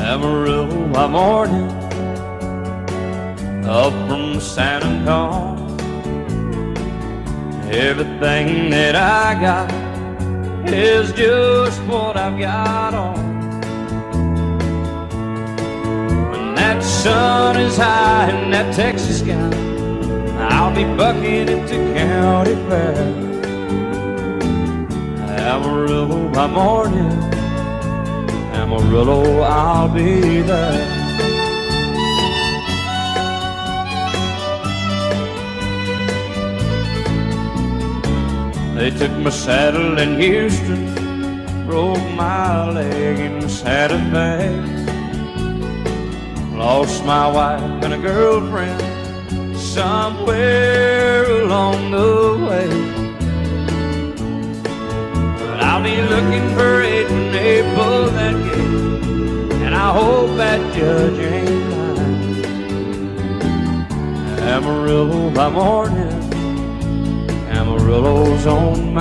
Amarillo by morning, up from San Antonio. Everything that I got is just what I've got on. When that sun is high in that Texas sky, I'll be bucking at the county fair. Amarillo by morning, Amarillo, I'll be there. They took my saddle in Houston, broke my leg in Santa Fe. Lost my wife and a girlfriend somewhere along the way. But I'll be looking for it when they pull that gate, and I hope that judge ain't lying. Amarillo by morning, Amarillo's on my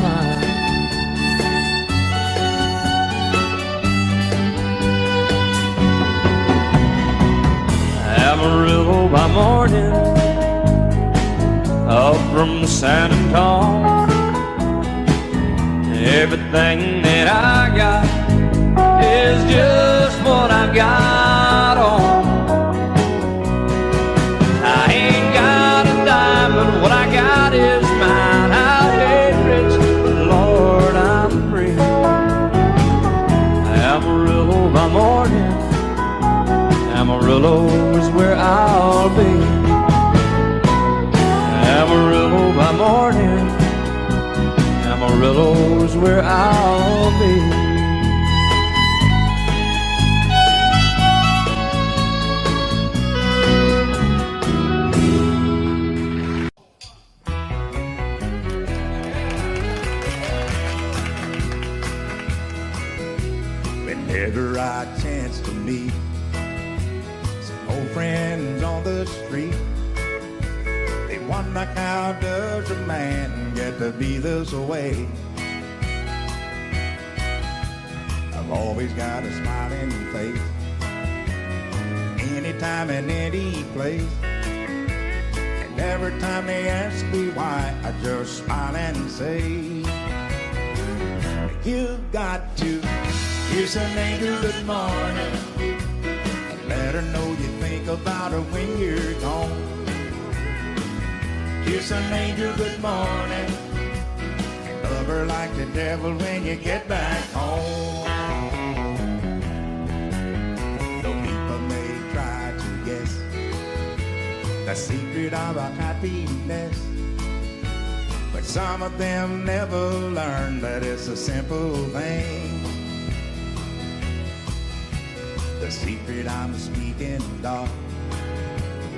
mind. Amarillo by morning, up from San Antonio. Everything that I got is just what I've got on. I ain't got a dime, but what I got is mine. I ain't rich, but Lord, I'm free. Amarillo by morning, Amarillo is where I'll be. Amarillo by morning, Amarillo is where I'll be. Whenever I chance to meet some old friends on the street, they wonder how does a man get to be this way. I've always got a smiling face, anytime and any place. And every time they ask me why, I just smile and say, you've got to kiss an angel good morning and let her know you think about her when you're gone. Kiss an angel good morning and love her like the devil when you get back home. Though people may try to guess the secret of our happiness, but some of them never learn that it's a simple thing. The secret I'm speaking of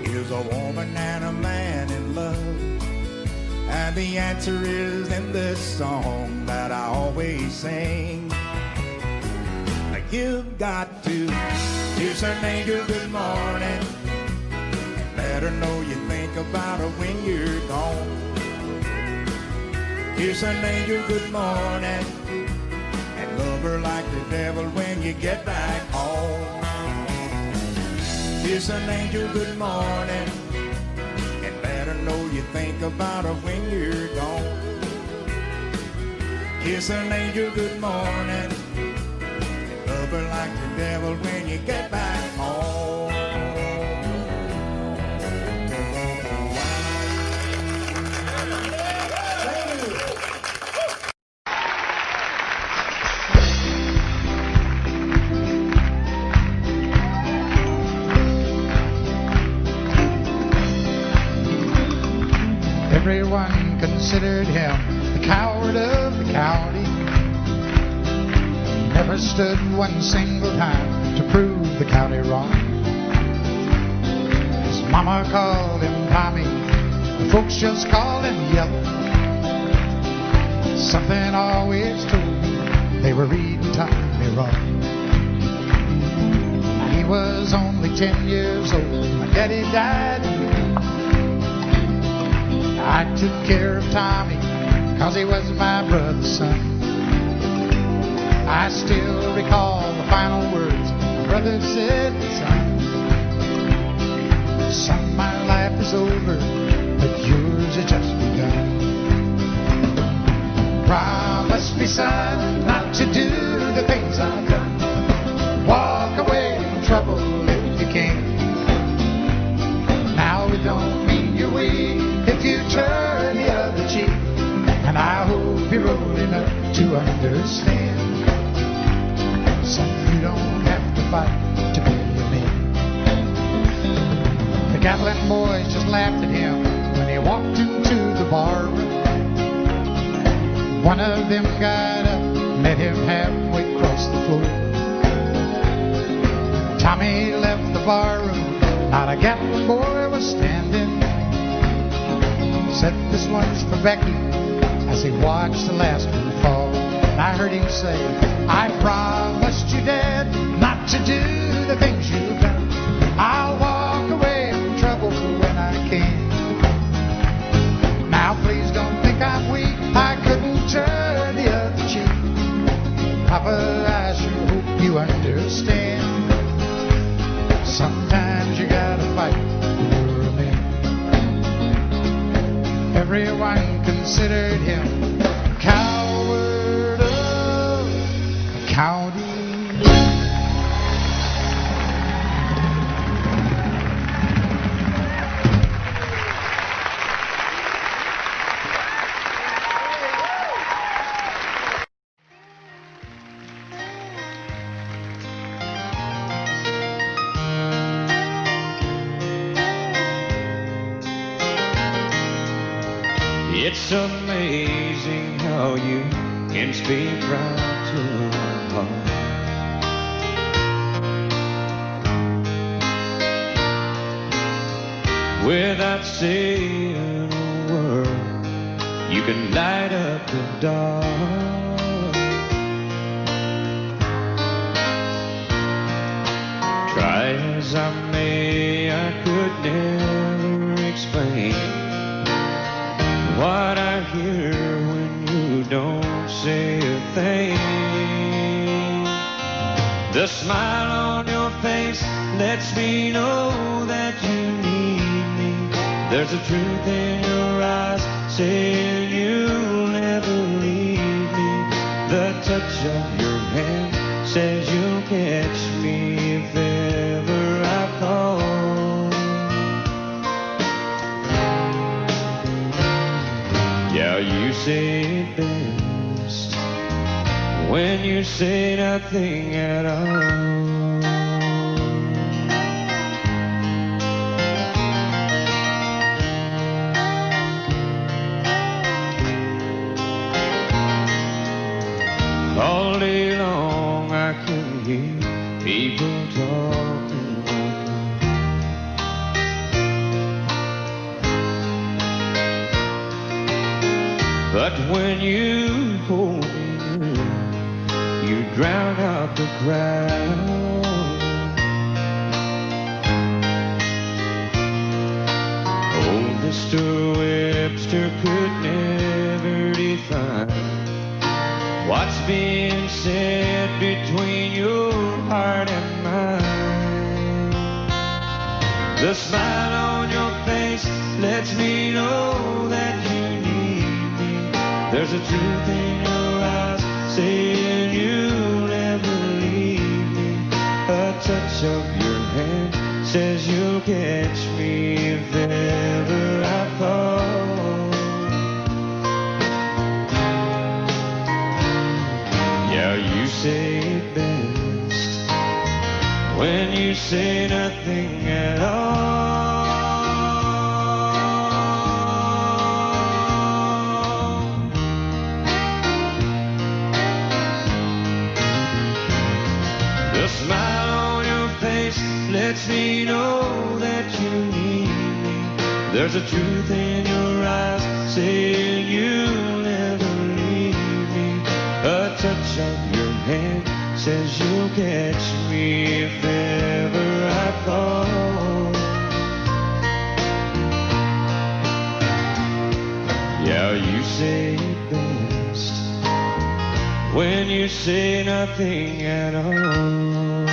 is a woman and a man in love, and the answer is in this song that I always sing. You've got to kiss an angel good morning, let her know you think about her when you're gone. Kiss an angel good morning and love her like the devil when you get back home. Kiss an angel good morning and let her know you think about her when you're gone. Kiss an angel good morning and love her like the devil when you get back home. Everyone considered him the coward of the county. Never stood one single time to prove the county wrong. His mama called him Tommy, the folks just called him Yellow. Something always told me they were reading Tommy wrong. He was only 10 years old, my daddy died. I took care of Tommy, 'cause he was my brother's son. I still recall the final words brother said, son, my life is over, but yours has just begun. Promise me, son, not to do the things I've done. Walk away from trouble if you can. Now it don't mean you're weak if you turn the other cheek. And I hope you're old enough to understand. Son, you don't have to fight to be a man. The Gatlin boys just laughed at him when he walked into the bar room. One of them got up, met him halfway across the floor. Tommy left the bar room, not a Gatlin boy was standing. Said, this one's for Becky, as he watched the last one fall. And I heard him say, I promised you, Dad, not to do the things you've done. I'll walk away from trouble when I can. Now please don't think I'm weak, I couldn't turn the other cheek. Papa, I sure hope you understand. Sometimes you gotta fight for a man. Everyone considered him a coward of a county. It's amazing how you can speak right to my heart. Without saying a word, you can light up the dark. Try as I may, I could never explain what I hear when you don't say a thing. The smile on your face lets me know that you need me. There's a truth in your eyes saying you'll never leave me. The touch of your hand says you'll catch me if ever I fall. Yeah, you say it best when you say nothing at all. All day long I can hear people talking like that. But when you hold me near, you drown out the crowd. Oh, Mr. Webster could never define what's being said between your heart and mine. The smile on your face lets me know that you need me. There's a truth in your eyes saying you'll never leave me. A touch of your hand says you'll catch me if ever I fall. Yeah, you say it best when you say nothing at all. The smile on your face lets me know that you need me. There's a truth in your eyes saying you'll never leave me. A touch of your hand says you'll catch me if ever I fall. Yeah, you say it best when you say nothing at all.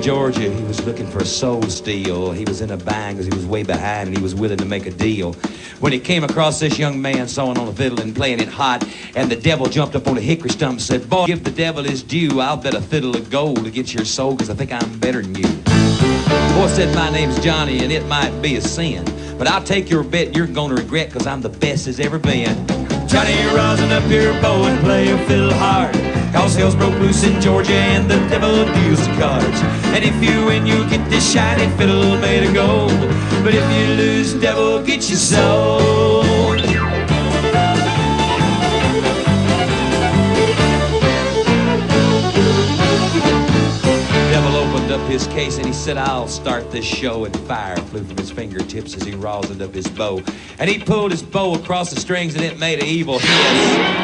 Georgia. He was looking for a soul steal. He was in a bind because he was way behind and he was willing to make a deal. When he came across this young man sawing on the fiddle and playing it hot, and the devil jumped up on a hickory stump and said, "Boy, give the devil his due. I'll bet a fiddle of gold to get your soul because I think I'm better than you." Boy said, "My name's Johnny and it might be a sin, but I'll take your bet you're gonna regret because I'm the best as ever been." Johnny, rosin up your bow and play a fiddle hard, cause hell's broke loose in Georgia and the devil deals the cards. And if you win, you'll get this shiny fiddle made of gold, but if you lose, devil get your soul. Devil opened up his case and he said, "I'll start this show," and fire flew from his fingertips as he rosined up his bow. And he pulled his bow across the strings and it made an evil hiss.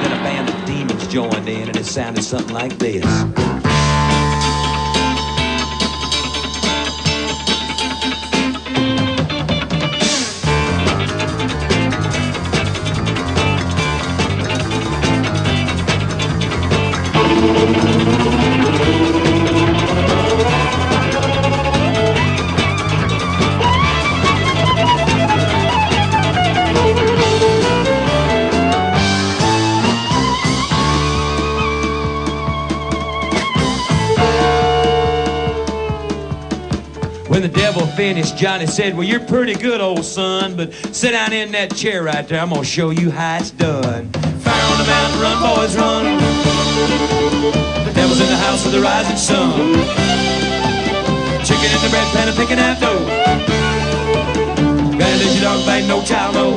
Then a band of demons joined in and it sounded something like this. When the devil finished, Johnny said, "Well, you're pretty good, old son, but sit down in that chair right there. I'm gonna show you how it's done. Fire on the mountain, run, boys, run. The devil's in the house of the rising sun. Chicken in the bread pan and picking out dough. Gotta let your dog bite, no child, no."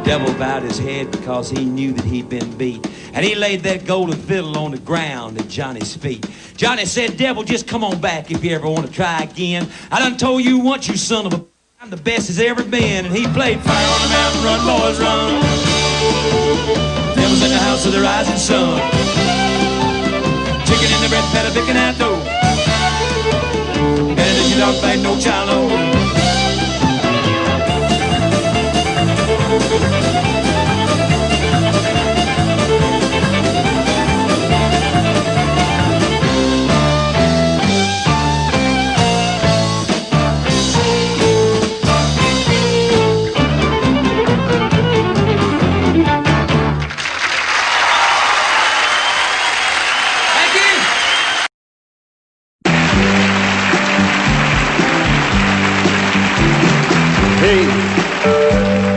Devil bowed his head because he knew that he'd been beat, and he laid that golden fiddle on the ground at Johnny's feet. Johnny said, "Devil, just come on back if you ever want to try again. I done told you once, you son of a, I'm the best as ever been." And he played "Fire on the Mountain, Run, Boys, Run." Devil's in the house of the rising sun. Chicken in the bread pan, picking out dough. And if you dog bite, no child, no.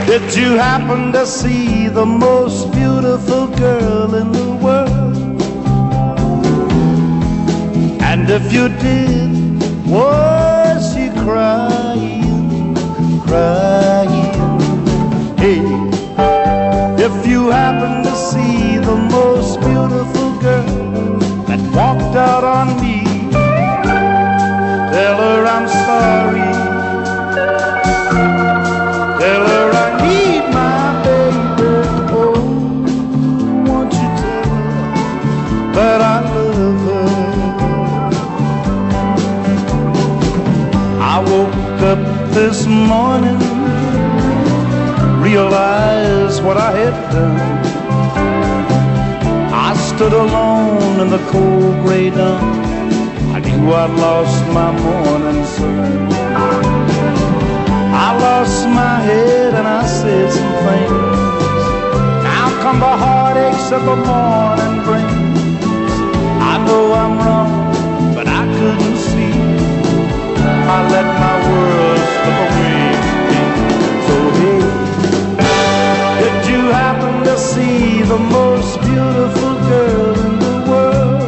Did you happen to see the most beautiful girl in the world? And if you did, was she crying, crying? Hey, if you happen to see the most beautiful girl that walked out on me, tell her I'm sorry. Tell her I need my baby. Oh, won't you tell her that I love her? I woke up this morning, realized what I had done. I stood alone in the cold gray dawn. I knew I'd lost my morning sun. I lost my head and I said some things. Now come the heartaches of the morning brings. I know I'm wrong, but I couldn't see. I let my world slip away from me. So hey, did you happen to see the most beautiful girl in the world?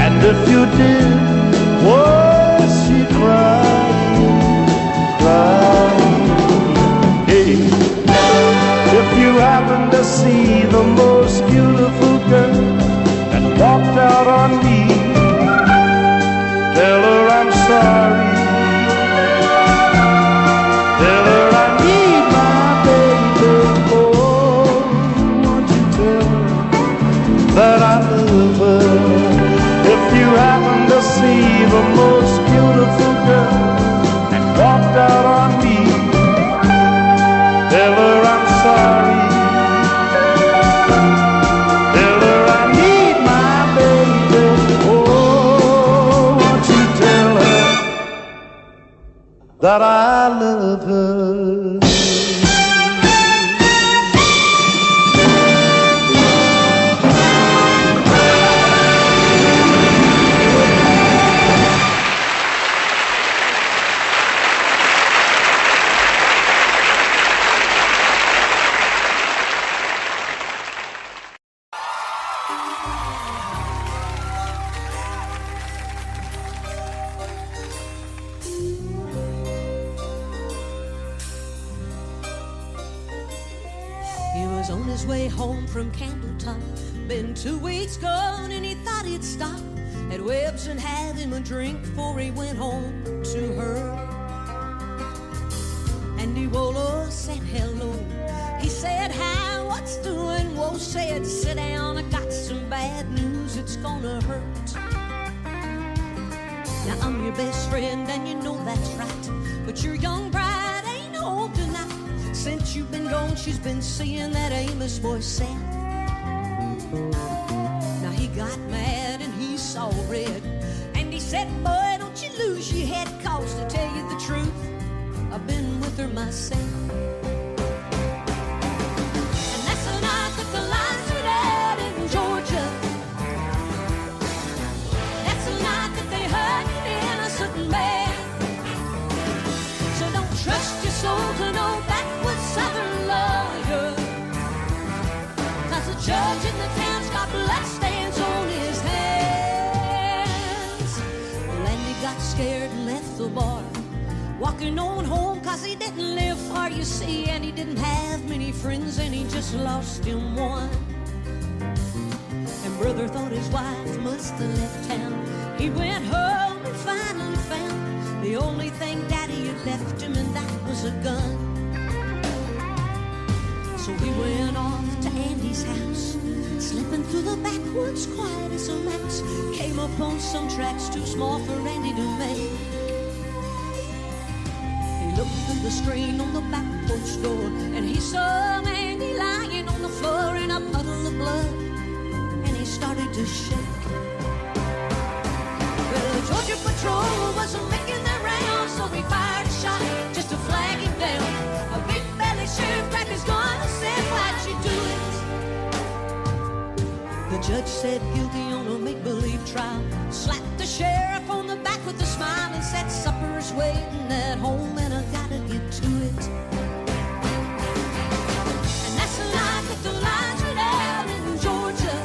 And if you did, was she crying, crying? Hey, if you happen to see the most beautiful girl that walked out on me, tell her I'm sorry. Tell her I need my baby. Oh, that I love her. From Campbelltown, been 2 weeks gone and he thought he'd stop at Webb's and have him a drink before he went home to her. Andy Wolo said hello. He said, hi, what's doing? Wo said, sit down, I got some bad news, it's gonna hurt. Now I'm your best friend and you know that's right, but your young bride ain't home tonight. Since you've been gone, she's been seeing that Amos boy Sam. Now he got mad and he saw red, and he said, boy, don't you lose your head, cause to tell you the truth, I've been with her myself. And that's the night that the lights went out in Georgia. That's the night that they hurt an innocent man. So don't trust your soul to no backwoods southern lawyer, cause the judge in the town's got bloodstains on his hands. Well, Andy got scared and left the bar, walking on home cause he didn't live far, you see, and he didn't have many friends and he just lost him one. And brother thought his wife must have left town. He went home and finally found the only thing daddy had left him, and that was a gun. So he went off to Andy's house, slipping through the backwoods quiet as a mouse. Came upon some tracks too small for Andy to make. He looked through the screen on the back porch door, and he saw Andy lying on the floor in a puddle of blood, and he started to shake. Well, the Georgia patrol wasn't making their rounds, so he fired a shot just to flag him down. A big belly sheriff grabbed his gun and said, why'd you do it? The judge said guilty on a make-believe trial, slapped the sheriff on the back with a smile, and said supper's waiting at home and I gotta get to it. And that's the night that the lights went out in Georgia.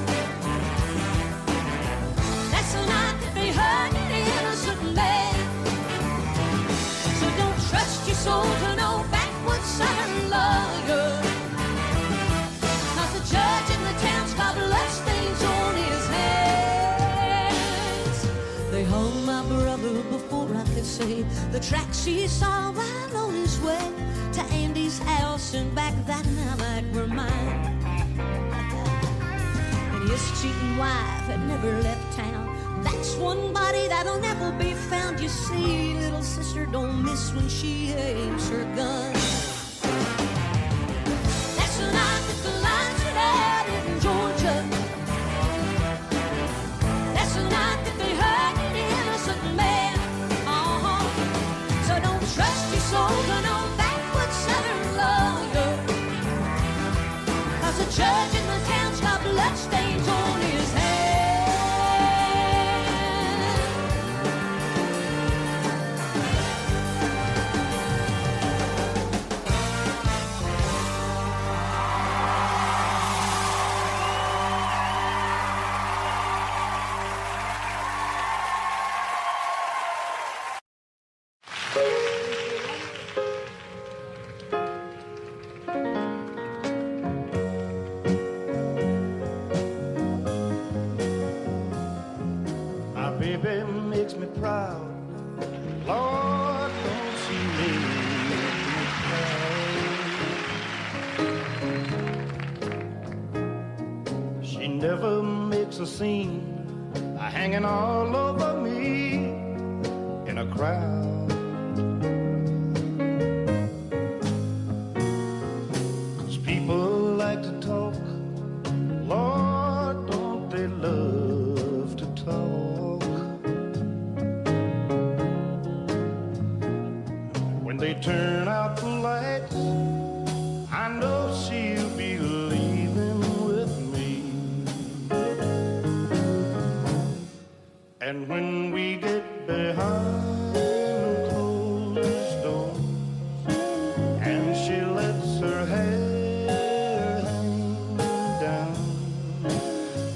That's the night that they hurt an innocent man. So don't trust your soul to no backwoods southern lawyer, cause the judge in the town's got bloodstains on his hands. They hung my brother before I could say the tracks he saw while on his way to Andy's house and back that night were mine. And his cheating wife had never left town. That's one body that'll never be found. You see, little sister don't miss when she aims her gun. That's the night that the lights went out in Georgia. That's the night that they hurt an innocent man. So don't trust your soul to no backwoods southern lawyer, cause the judge in the town's got bloodstains on his hands. Baby makes me proud. Lord, don't she make me proud. She never makes a scene by hanging all over me in a crowd. 'Cause people like to talk. Lord, don't they love to talk. And when we get behind closed doors and she lets her hair hang down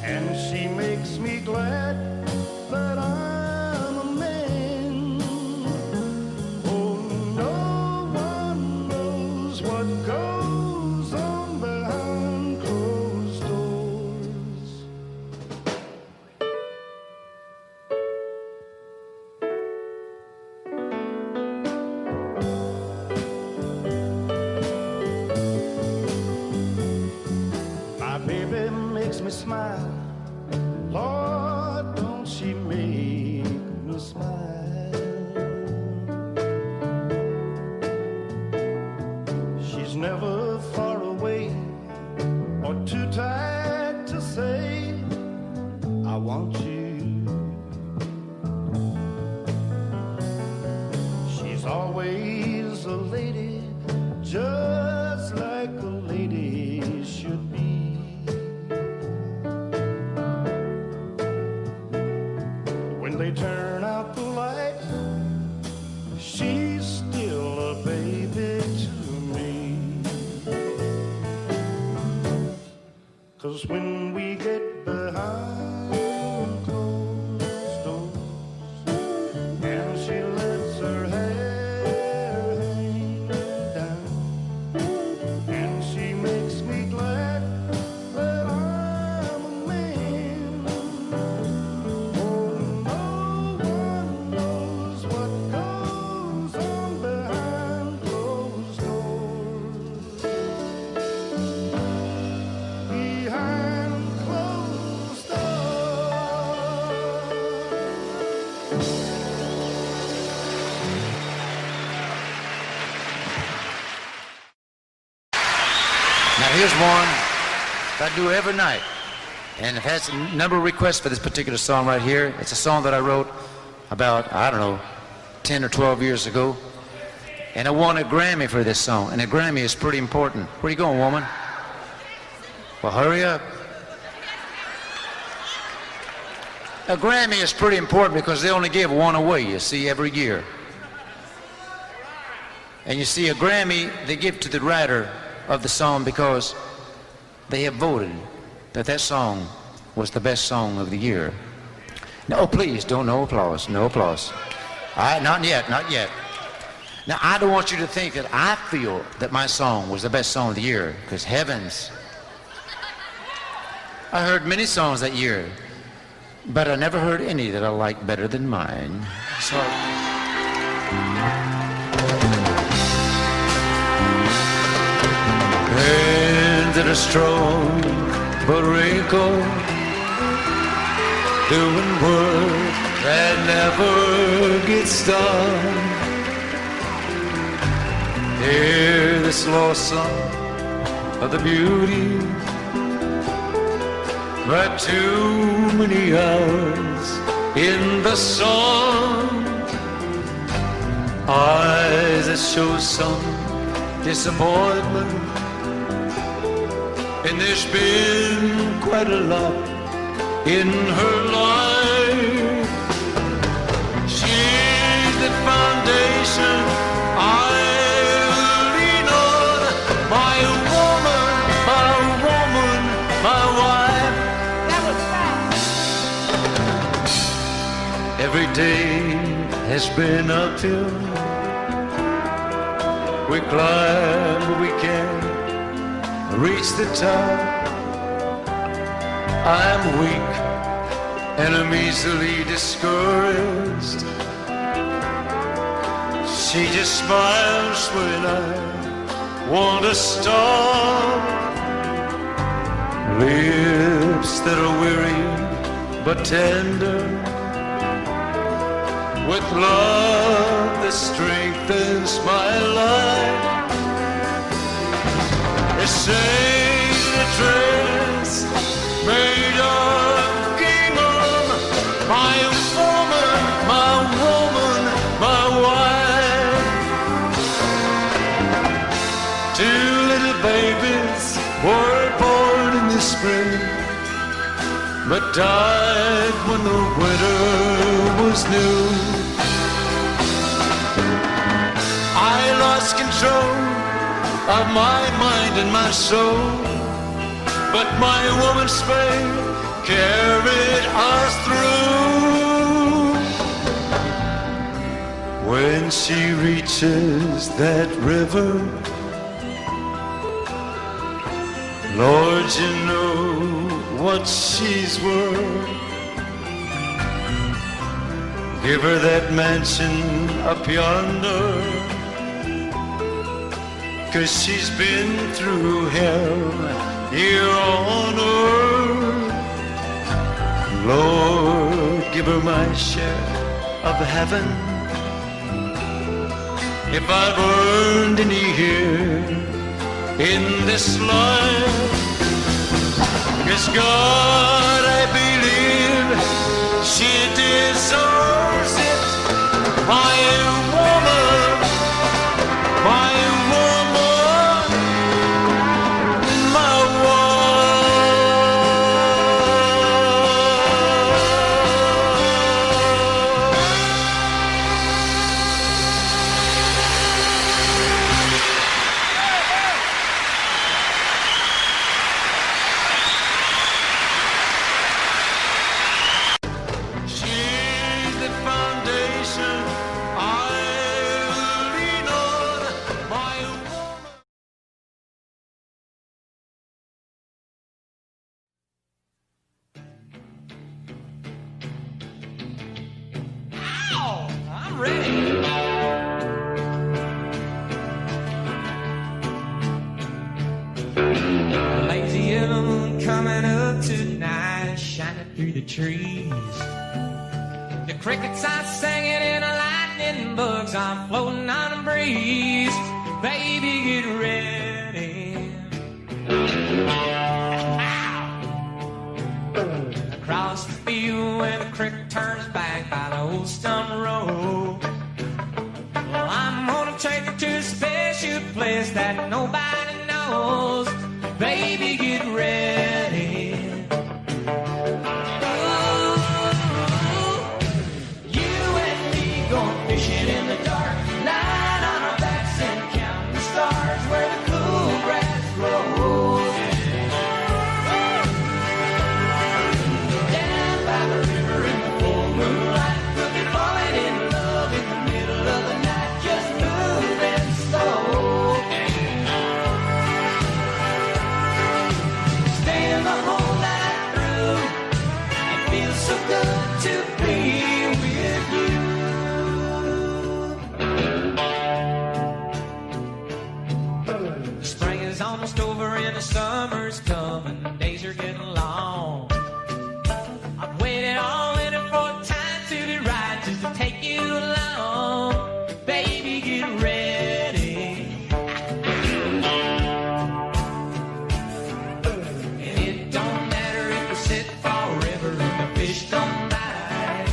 and she makes me glad that I'm a man. Oh, no one knows what goes on behind closed doors. My baby makes me smile. Lord, don't she make me smile. She's never far away or too tired to say, I want you. She's always a lady, just like a lady should be. When they turn out the light, she's still a baby to me. 'Cause when we get behind closed doors and she lets her hair hang down and she makes me glad that I'm a man. Oh, no one knows what goes on behind closed doors. Behind closed doors. Now here's one that I do every night, and I've had a number of requests for this particular song right here. It's a song that I wrote about, I don't know, 10 or 12 years ago, and I won a Grammy for this song, and a Grammy is pretty important. Where you going, woman? Well, hurry up. A Grammy is pretty important because they only give one away, you see, every year. And you see, a Grammy they give to the writer of the song because they have voted that that song was the best song of the year. No, please, don't, no applause, no applause. All right, not yet, not yet. Now, I don't want you to think that I feel that my song was the best song of the year, because heavens, I heard many songs that year, but I never heard any that I liked better than mine. So, hands that are strong but wrinkled, doing work that never gets done. Hear the slow song of the beauty, but too many hours in the sun. Eyes that show some disappointment, and there's been quite a lot in her life. She's the foundation I lean on, my woman, my wife. That was fast. Every day has been uphill. We climb, but we can't reach the top. I'm weak and I'm easily discouraged. She just smiles when I want to stop. Lips that are weary but tender, with love that strengthens my life. They say the dress made of gingham, my woman, my wife. Two little babies were born in the spring, but died when the winter was new. I lost control of my mind and my soul, but my woman's faith carried us through. When she reaches that river, Lord, you know what she's worth. Give her that mansion up yonder, 'cause she's been through hell here on earth. Lord, give her my share of heaven, if I've earned any here in this life. 'Cause God, I believe she deserves it. My woman, my woman, my trees. The crickets are singing and the lightning bugs are floating on the breeze. Baby, get ready. Across the field where the creek turns back by the old stone road. Well, I'm gonna take you to a special place that nobody knows. Baby, get ready. Fishing in the dark, lying on our backs and counting the stars where the cool grass grows. Down by the river in the full moonlight, we'll be falling in love in the middle of the night, just moving slow. Staying the whole night through, it feels so good to be with you. Almost over and the summer's coming, the days are getting long. I've waited all winter for time to be right, just to take you along. Baby, get ready. And it don't matter if we sit forever and the fish don't bite.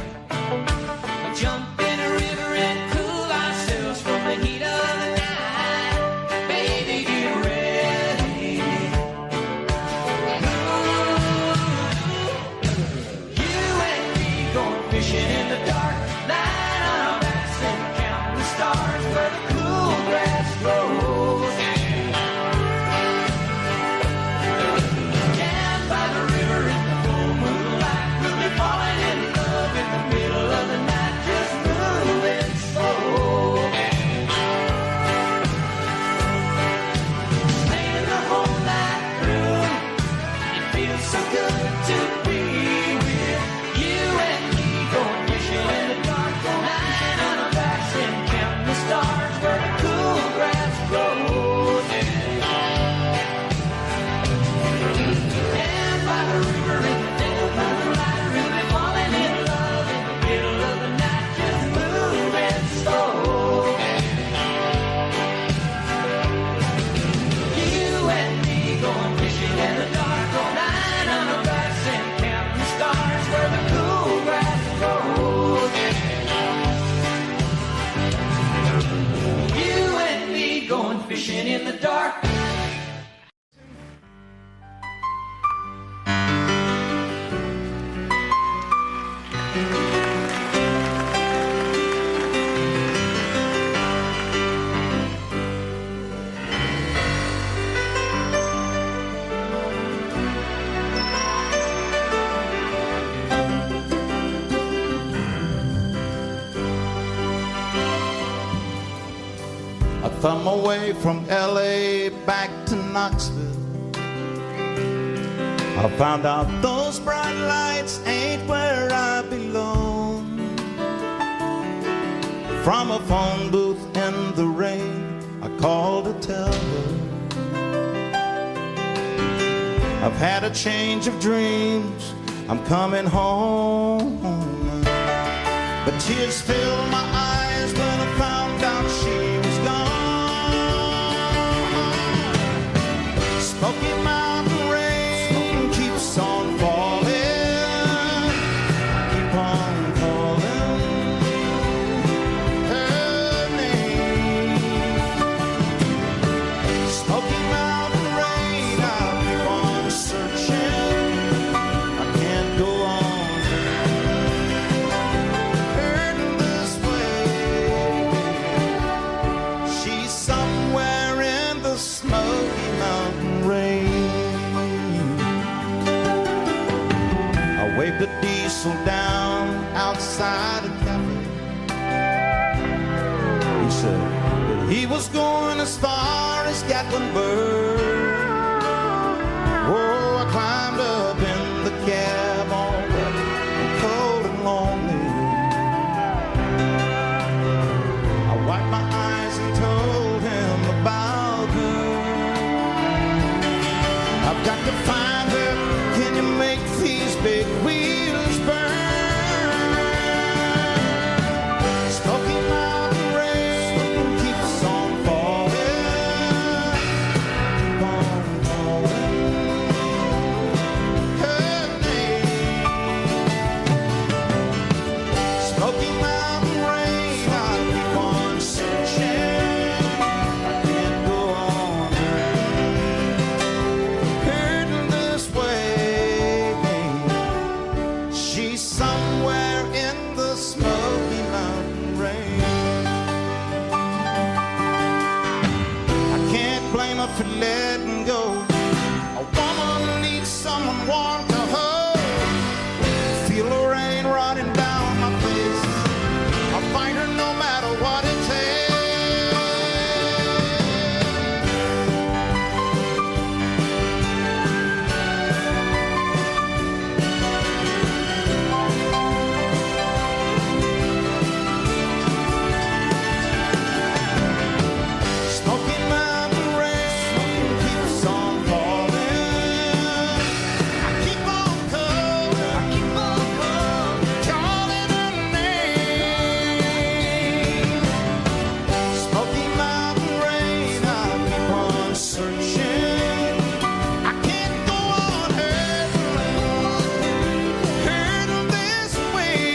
thumb away from LA back to Knoxville. I found out those bright lights ain't where I belong. From a phone booth in the rain, I called to tell her I've had a change of dreams, I'm coming home. But tears filled my eyes when I found out she was gone. Smoky Mountain rain keeps on falling, keep on calling her name. Smoky Mountain rain, I'll keep on searching. I can't go on hurting this way. She's somewhere in the Smoky Mountain rain. I waved a diesel down outside a cafe. He said that he was going as far as Gatlinburg. Oh, I climbed up in the cab, all wet and cold and lonely. I wiped my eyes and told him about her. I've got to find her. Can you make these big wheels burn? Smoky Mountain rain keeps on falling, keep on calling her name. Smoky Mountain rain, I keep on searching. I can't go on hurting this way. She's somewhere in the Smoky Mountain rain. I can't blame her for letting go. A woman needs someone warm to hold. Feel the rain running down my face. I'll find her no matter what it takes. Smoky Mountain rain keeps on falling. I keep on calling her name. Smoky Mountain rain, I keep on searching. I can't go on hurting this way.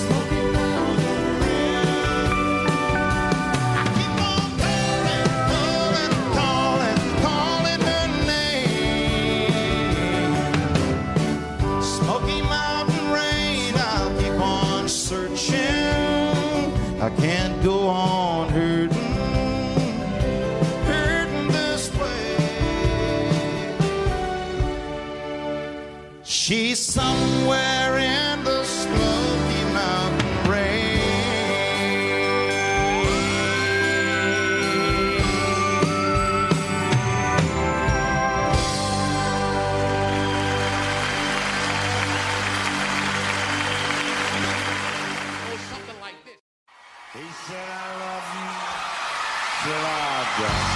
Smoky Mountain rain, I keep on calling her name. Smoky Mountain rain, I'll keep on searching. I can't go on hurting this way. She's somewhere in the Smoky Mountain rain. He said, I love you till I die.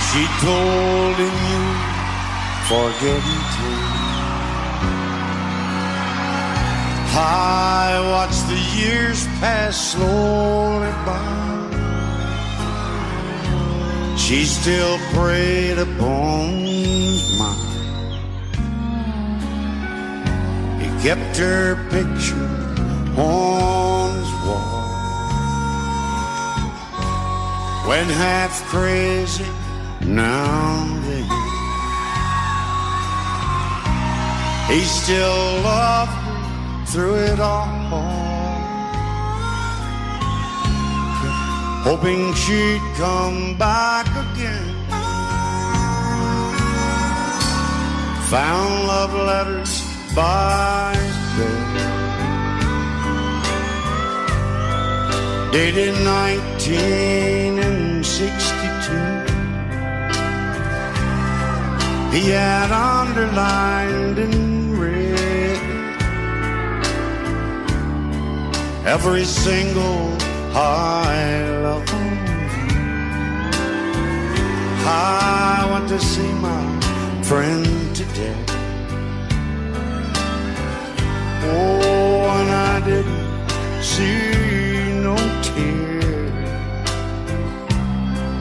She told him you forget me too. I watched the years pass slowly by. She still preyed upon his mind. He kept her picture on his wall. When half crazy, now and then, he still loved her through it all, hoping she'd come back again. Found love letters by his bed. Dated 1962. He had underlined in red every single I love. I want to see my friend today. Oh, and I didn't see no tear.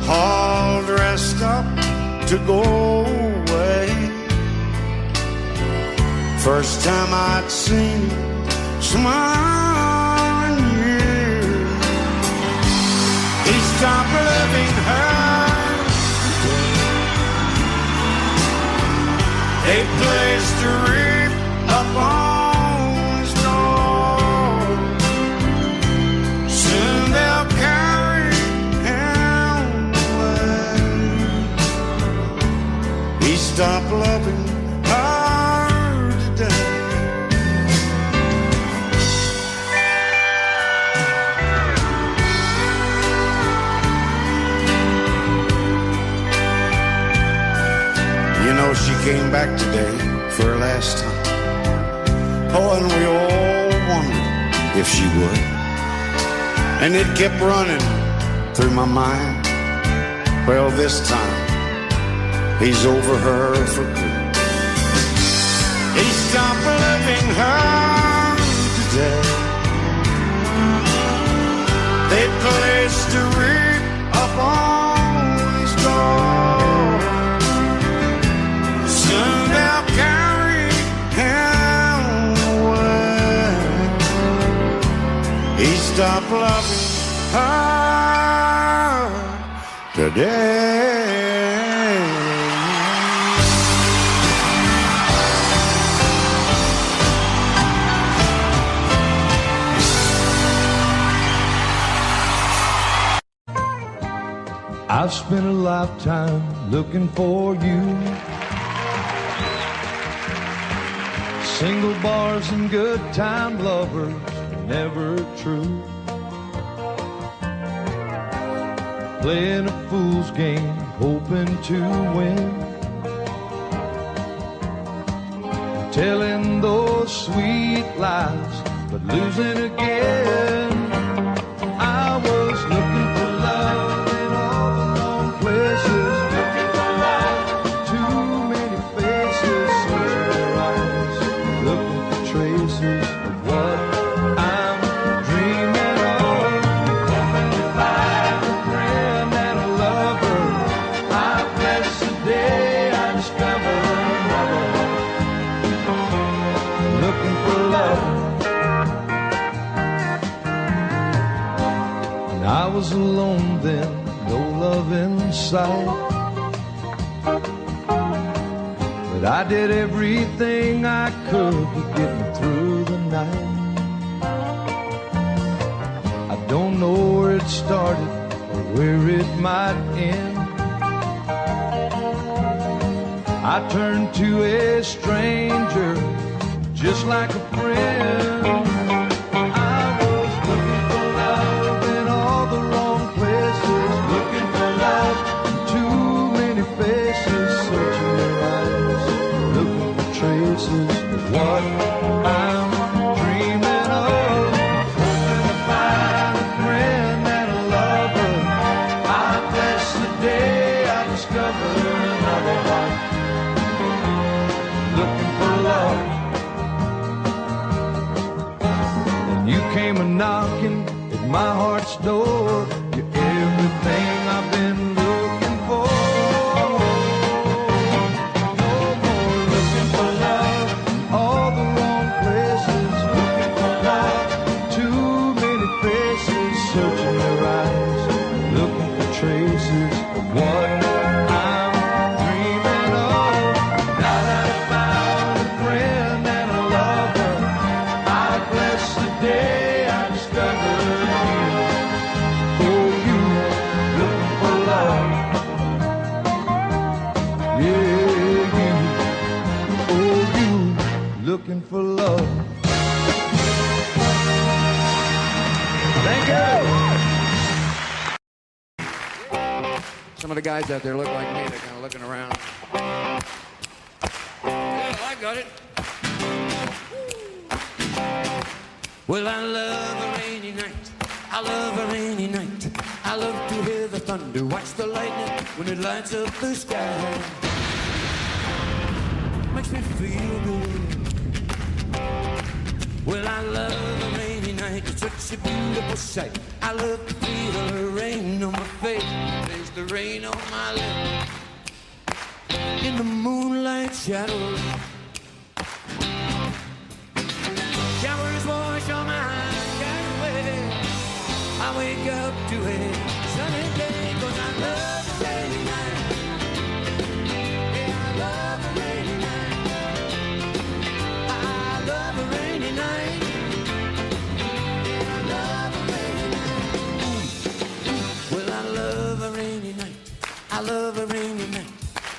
All dressed up to go away. First time I'd seen him smile in years. He stopped loving her. They placed a wreath up on his door. Soon they'll carry him away. He stopped loving her today. You know, she came back today for her last time. Oh, and we all wondered if she would. And it kept running through my mind. Well, this time, he's over her for good. He stopped loving her today. They placed a wreath up on his door. Soon they'll carry him away. He stopped loving her today. I've spent a lifetime looking for you. Single bars and good time lovers, never true. Playing a fool's game, hoping to win. Telling those sweet lies, but losing again. I was looking for love in all the wrong places. Looking for love, too many faces, searching their eyes, looking for traces of what I'm dreaming of. Hoping to find a friend and a lover. I bless the day I discover another one. Looking for love. I was alone then, no love in sight. But I did everything I could to get me through the night. I don't know where it started or where it might end. I turned to a stranger just like a friend. What I'm dreaming of, hoping to find a friend and a lover. I bless the day I discover another one. Looking for love. And you came a-knocking at my heart's door. You're everything I've been looking for. Traces of what I'm dreaming of. Now that I found a friend and a lover, I bless the day I discovered you. Oh, you look guys out there look like me. They're kind of looking around. Yeah, I got it. Well, I love a rainy night. I love a rainy night. I love to hear the thunder, watch the lightning when it lights up the sky. Makes me feel good. Well, I love a rainy night. It's such a beautiful sight. I love to feel the rain on my face. There's the rain on my lips. In the moonlight shadows, showers wash all my cares away. I wake up to a sunny day, 'cause I love a rainy night. Yeah, I love a rainy night. I love a rainy night. Yeah, I love a rainy night. Well, I love a rainy night. I love a rainy night.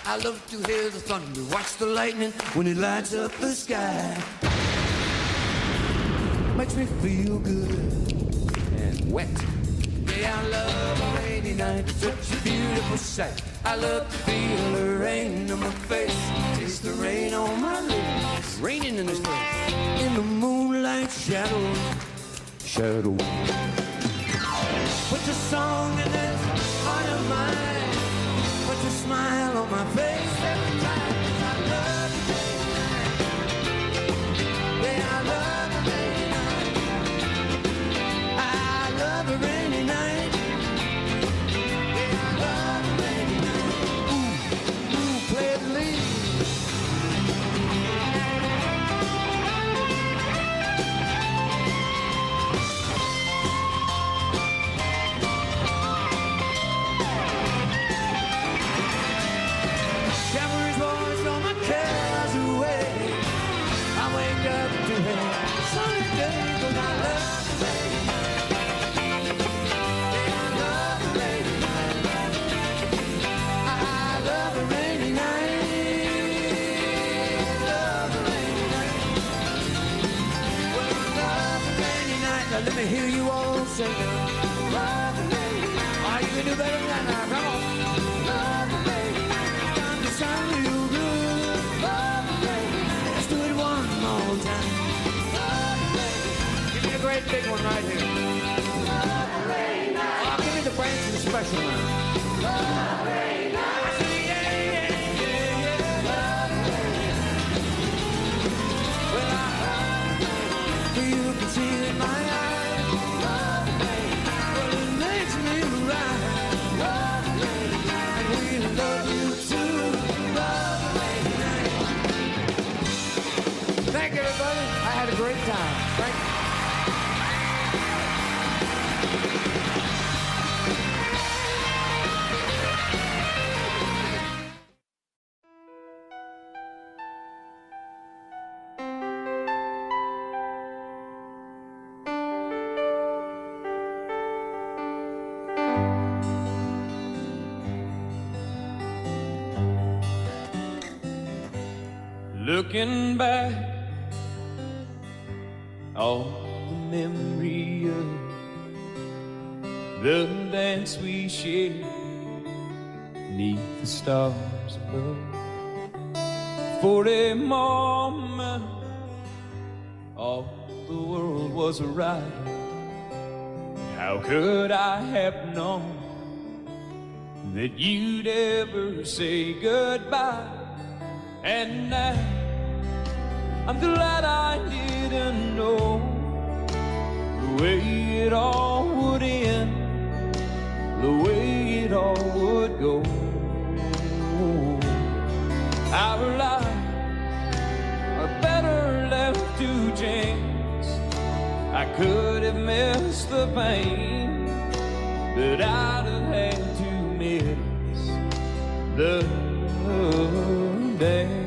I love to hear the thunder, watch the lightning when it lights up the sky. Makes me feel good and wet. Yeah, I love a rainy night. It's such a beautiful sight. I love to feel the rain on my face. Taste the rain on my lips. It's raining in this place. In the moonlight shadows. Shadows. Put your song in this heart of mine. Put your smile on my face every time. 'Cause I love a rainy night. Yeah, I love a rainy night. I love a rainy night. Yeah, I love a rainy night. Ooh, ooh, play the lead. Showers wash all my cares away. I wake up to a sunny day, 'cause I love a rainy night. Yeah, I love a rainy night. I love a rainy night. Love a rainy night. Well, I love a rainy night. Now let me hear you all sing it. Love a rainy night. Oh, you can do better than that now. Come on. Love a rainy night. Time to sound real good. Love a rainy night. Let's do it one more time. Love a rainy night. Give me a great big one right here. Love a rainy night. Oh, give me the branch and the special one. Love a rainy night. I said, yeah, yeah, yeah, yeah. Love a rainy night. Well, I you can see it in my eyes. Love a rainy night. Well, it makes me right. Love a rainy night. And we love you too. Love a rainy night. Thank you, everybody. I had a great time. Thank you. Looking back, all the memory of the dance we shared neath the stars above. For a moment, all the world was right. How could I have known that you'd ever say goodbye? And now I'm glad I didn't know the way it all would end, the way it all would go. Our lives are better left to chance. I could have missed the pain, but I'd have had to miss the dance.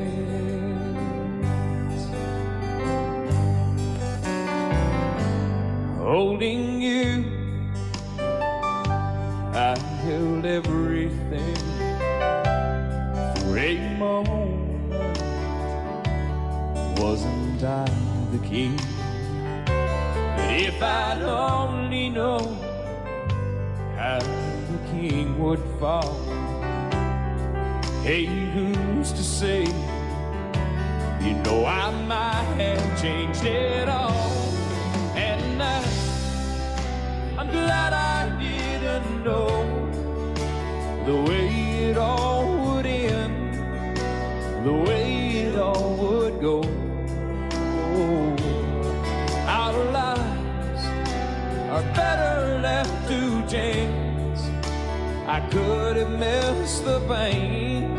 Holding you, I held everything for a moment. Wasn't I the king? But if I'd only known how the king would fall, Hey, who's to say? You know I might have changed it all. And I'm glad I didn't know the way it all would end, the way it all would go. Our lives are better left to chance. I could have missed the pain,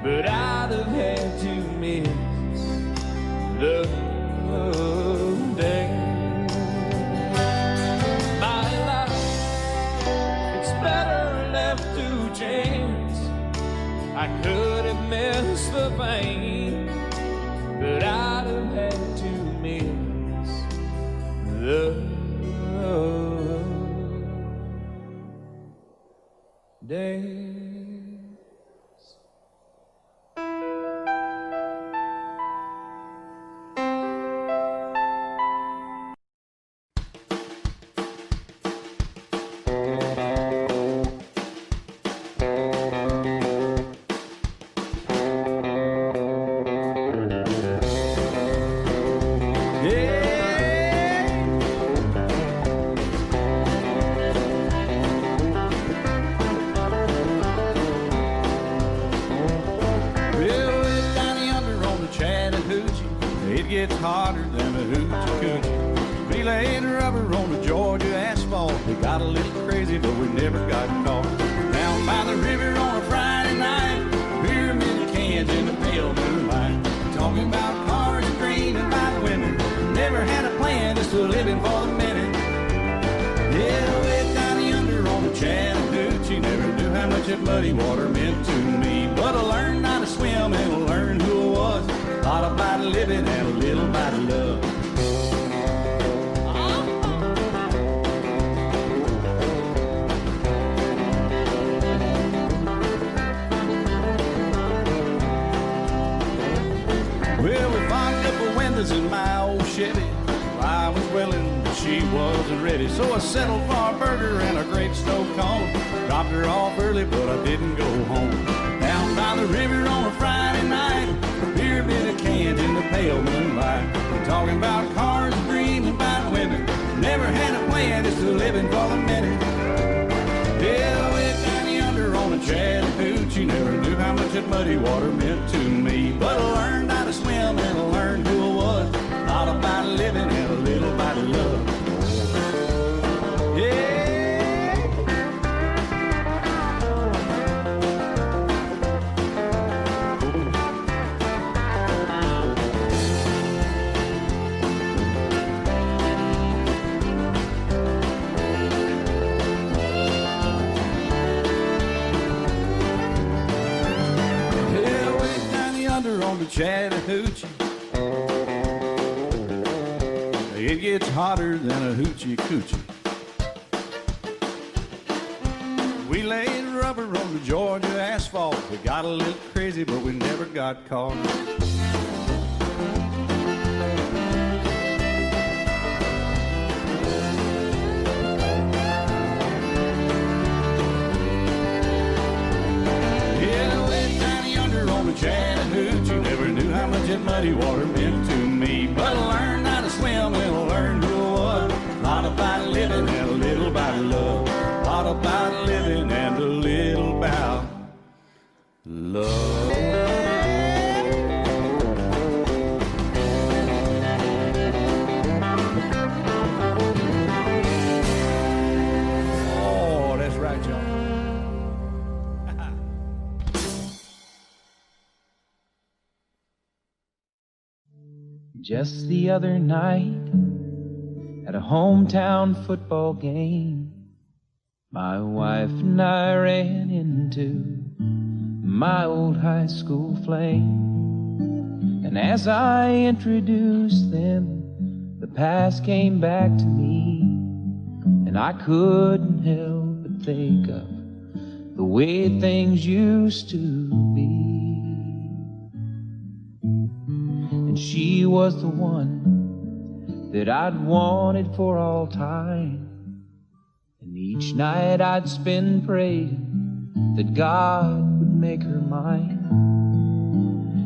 but I'd have had to miss the day. My life, it's better left to chance. I could have missed the pain, but I'd have had to miss the day. It's hotter than a hoochie coochie. We laid rubber on the Georgia asphalt. We got a little crazy, but we never got caught. Down by the river on a Friday night, pyramid cans in the pale moonlight. Talking about cars and dreaming about women. Never had a plan, just a living for the minute. Yeah, way down yonder on the Chattahoochee. Never knew how much that muddy water meant to me. But I learned how to swim and I learned who I was. A lot about living and a little about love. Well, we fogged up the windows in my old Chevy. I was willing, but she wasn't ready. So I settled for a burger and a great snow cone. Dropped her off early, but I didn't go home. Down by the river on a Friday night, beer bit of cans in the pale moonlight. We're talking about cars and dreaming about women. Never had a plan, just a living for the minute. Yeah, way down yonder on the Chattahoochee. Never knew how much that muddy water meant to me. But I learned how to swim and I learned who I was. All about living and a little about love. Yeah. On the Chattahoochee, it gets hotter than a hoochie coochie. We laid rubber on the Georgia asphalt. We got a little crazy, but we never got caught. Yeah, way down yonder on the Chattahoochee. Never knew how much that muddy water meant to me. But I learned how to swim and I learned who I was. A lot about living and a little about love. A lot about living and a little about love. Oh, that's right, y'all. Just the other night, at a hometown football game, my wife and I ran into my old high school flame. And as I introduced them, the past came back to me, and I couldn't help but think of the way things used to be. And she was the one that I'd wanted for all time. And each night I'd spend praying that God would make her mine.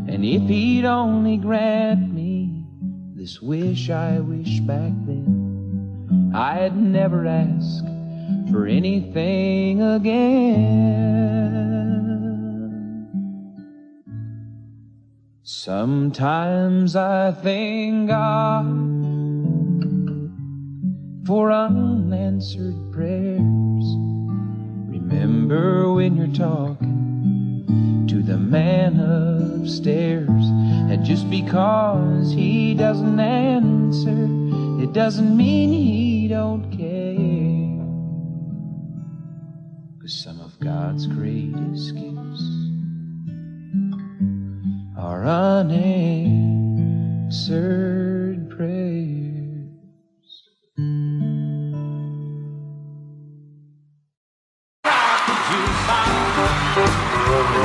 And if he'd only grant me this wish I wish back then, I'd never ask for anything again. Sometimes I thank God for unanswered prayers. Remember when you're talking to the man upstairs, and just because he doesn't answer, it doesn't mean he don't care. 'Cause some of God's greatest gifts are unanswered prayers.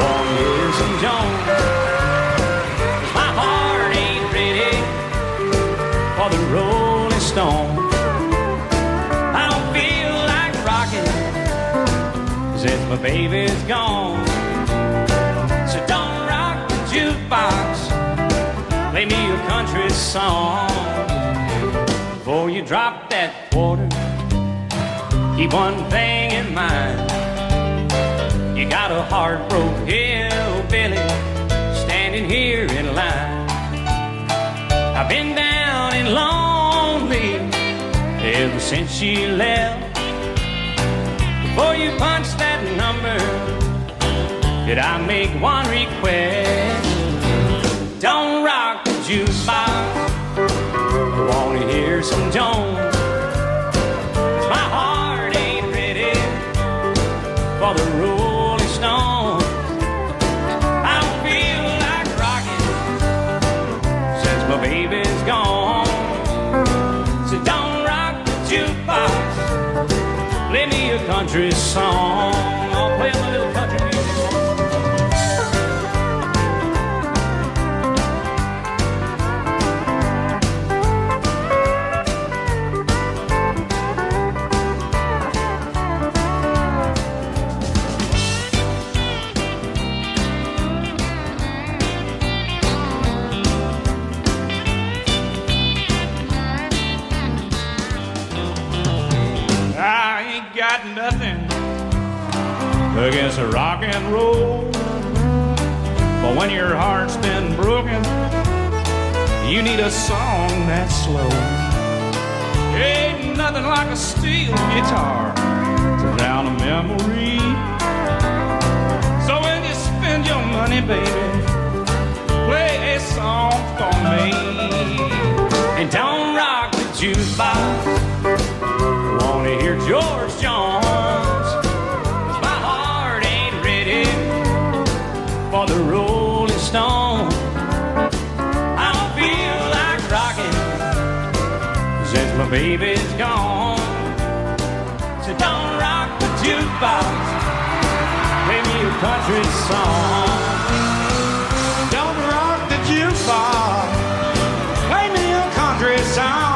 Won't hear some Jones. My heart ain't ready for the Rolling Stone. I don't feel like rocking since my baby's gone. So don't rock the jukebox, play me a country song. Before you drop that quarter, keep one thing in mind. You got a heartbroken hillbilly standing here in line. I've been down and lonely ever since she left. Before you punch that number, could I make one request? Don't rock the jukebox, I wanna hear some Jones. My heart ain't ready for the road. Stone. I don't feel like rocking since my baby's gone. So don't rock the jukebox, play me a country song. I'll play my little country music. Got nothing against a rock and roll, but when your heart's been broken, you need a song that's slow. Ain't nothing like a steel guitar to drown a memory. So when you spend your money, baby, play a song for me. And don't rock the jukebox, wanna hear George Jones. 'Cause my heart ain't ready for the Rolling Stone. I don't feel like rocking since my baby's gone. So don't rock the jukebox, play me a country song. Don't rock the jukebox, play me a country song.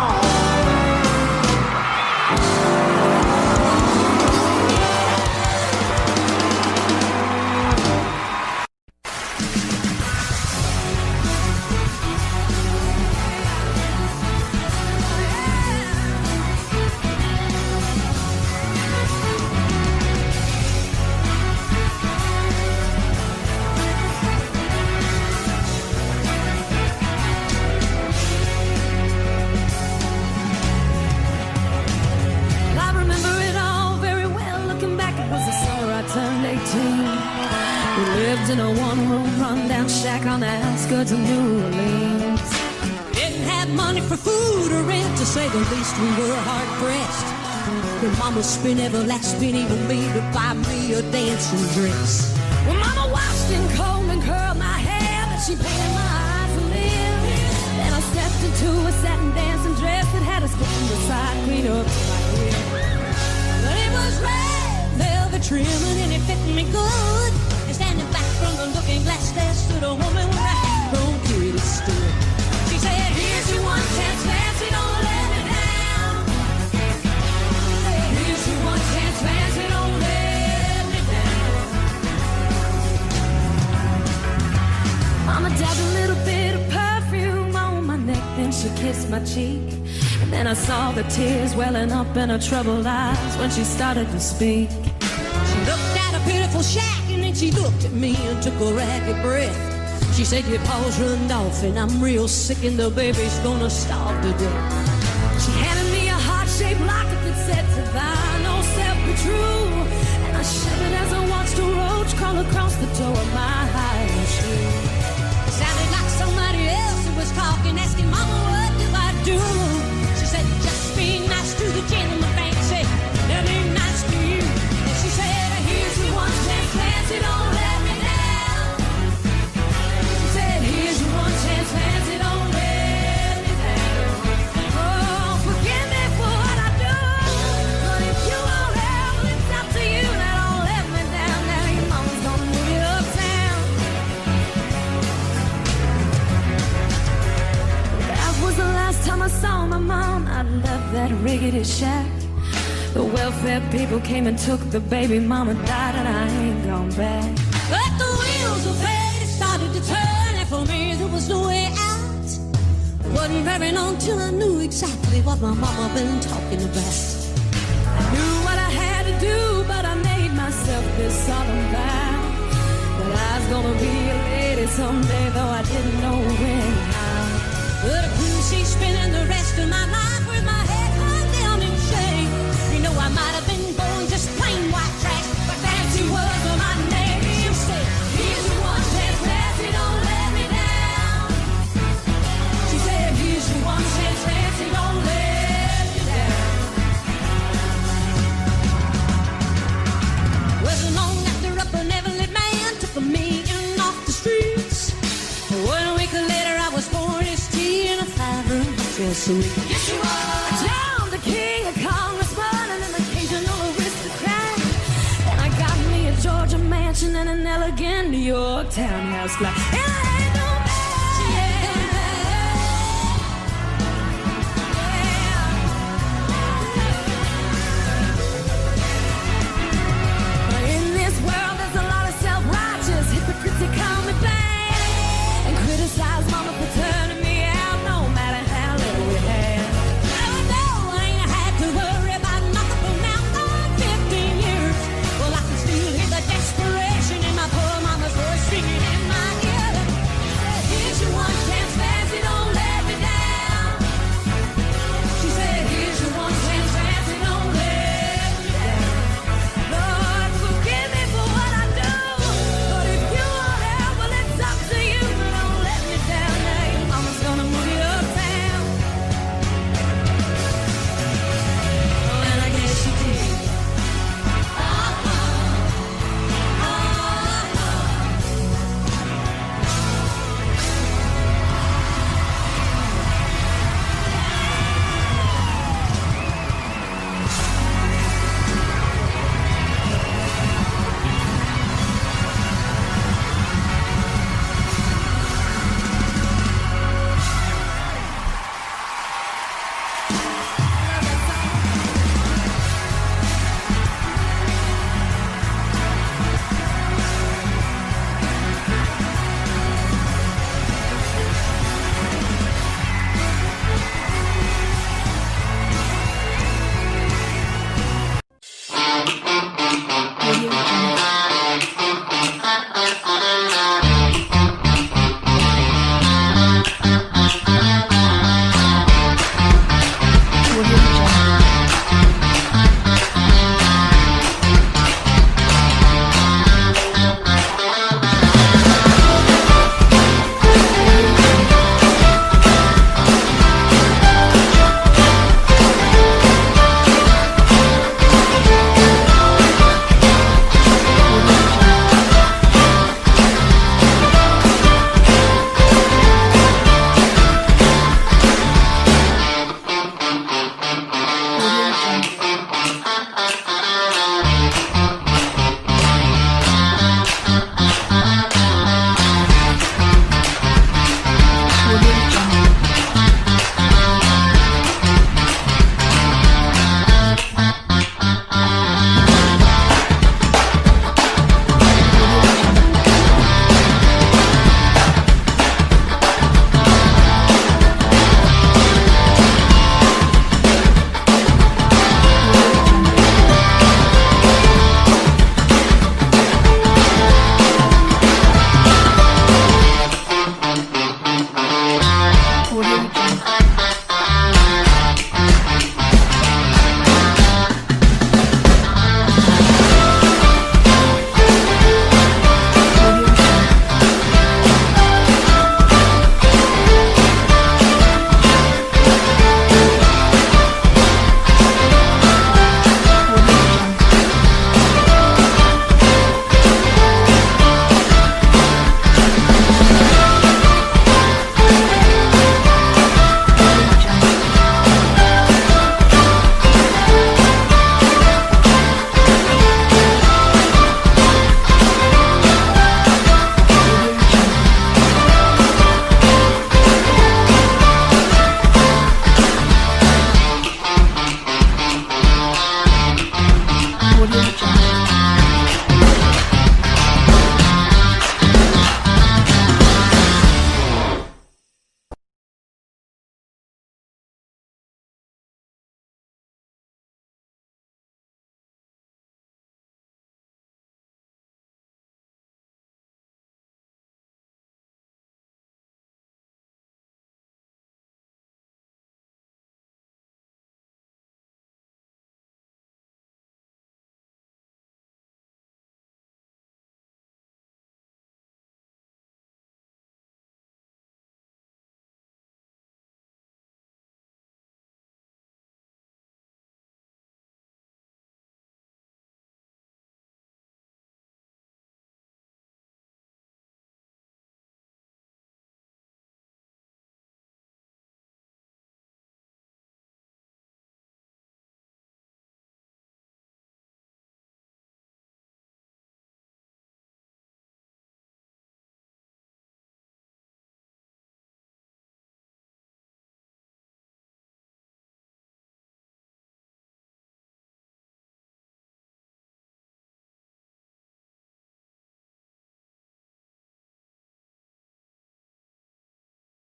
In a one-room rundown shack on the outskirts of New Orleans. We didn't have money for food or rent, to say the least. We were hard-pressed. When Mama spent every last penny on me to buy me a dancing dress. When Mama washed and combed and curled my hair, but she painted my eyes a little. Then I stepped into a satin dancing dress that had a spoon beside clean up my hair. But it was red velvet trimming and it fit me good. Standing back from the looking glass, there stood a woman with a hat-grown kid stood. She said, here's your one chance, Nancy, don't let me down. Here's your one chance, Nancy, don't let me down. Mama dabbed a little bit of perfume on my neck, then she kissed my cheek. And then I saw the tears welling up in her troubled eyes when she started to speak. She looked at a beautiful shack and then she looked at me and took a ragged breath. She said, your paws run off and I'm real sick and the baby's gonna starve to death. She handed me a heart-shaped locket that said to thine old self be true. And I shivered as I watched a roach crawl across the toe of my high shoe. It sounded like somebody else who was talking, asking Mama, what do I do? She said, just be nice to the gentleman, fancy, they'll be nice to you. And she said, here's your one chance, fancy, don't let me down. She said, here's your one chance, fancy, don't let me down. Oh, forgive me for what I do, but if you won't help, it's up to you. Now don't let me down, now your mama's gonna move you uptown. That was the last time I saw my mom. I left that rickety shack. The welfare people came and took the baby. Mama died and I ain't gone back. But the wheels of fate started to turn, and for me there was no way out. It wasn't very long till I knew exactly what my mama been talking about. I knew what I had to do, but I made myself this solemn vow that I was gonna be a lady someday, though I didn't know when and how. But I couldn't see spending the rest of my life with my head hung down in shame. You know I might have been born just plain white trash, but fancy was my name. She said, here's your one chance, fancy, don't let me down. She said, here's your one chance, fancy, don't let me down. Wasn't long after up an Everett man took a million off the streets. 1 week later I was born as tea in a 5-room hotel suite. Yes, you are. John the king, a congressman, and an occasional aristocrat. And I got me a Georgia mansion and an elegant New York townhouse flat. And I